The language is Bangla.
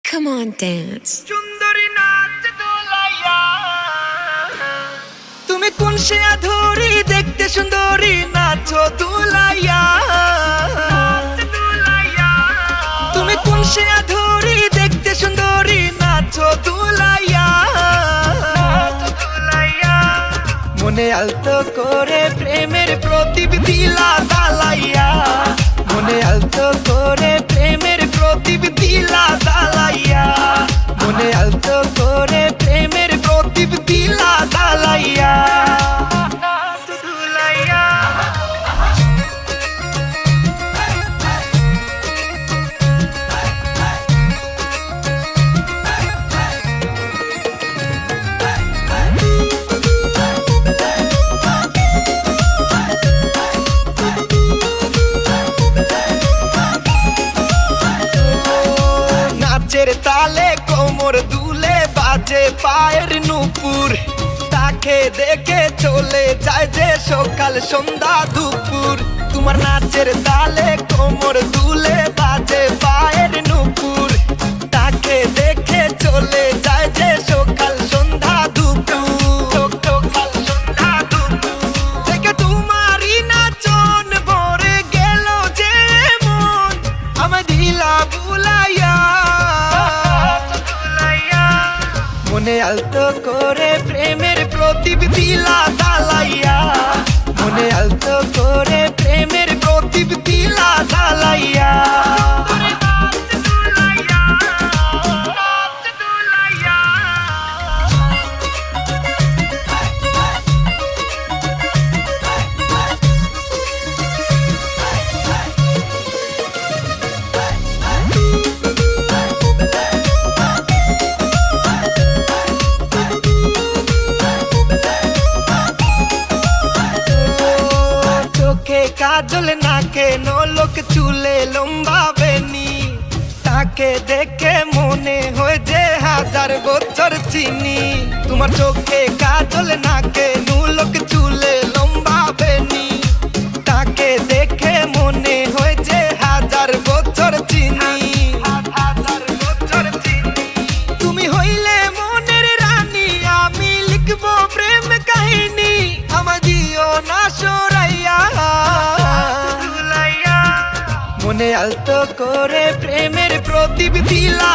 Come on, dance. সুন্দরী নাচ দোলাইয়া তুমি কোন সে আধুরি দেখতে সুন্দরী নাচো দোলাইয়া তুমি কোন সে আধুরি দেখতে সুন্দরী নাচো দোলাইয়া মনে আলতো করে প্রেমের প্রদীপ দিলা জ্বালাইয়া মনে আলতো করে প্রেমের প্রদীপ দিলা জ্বালাইয়া মনে আলতো করে প্রেমের প্রদীপ দিলা জ্বালাইয়া নাচের তালে কোমর দুলে বাজে পায়ের নুপুর তাকে দেখে চলে যায় যে সকাল সন্ধ্যা দুপুর তোমার নাচের তালে কোমর দুলে বাজে পায়ের নুপুর তাকে দেখে চলে যায় যে সকাল সন্ধ্যা দুপুর সকাল সন্ধ্যা দুপুর থেকে তোমারই নাচন ভরে গেল যে মন আমার দিলা বুলাইয়া মনে আলতো করে প্রেমের প্রদীপ দিলা জ্বালাইয়া মনে আলতো করে প্রেমের প্রদীপ দিলা জ্বালাইয়া কাজল নাকে নলক চুলে লম্বা বেনি তাকে দেখে মনে হয় যে হাজার বছর চিনি তোমার চোখে কাজল নাকে নলক চুলে লম্বা বেনি তাকে দেখে মনে হয় যে হাজার বছর চিনি তুমি হইলে মনের রানী আমি লিখবো প্রেম কাহিনী আমার দিও না সরাইয়া মনে আলতো করে প্রেমের প্রদীপ দিলা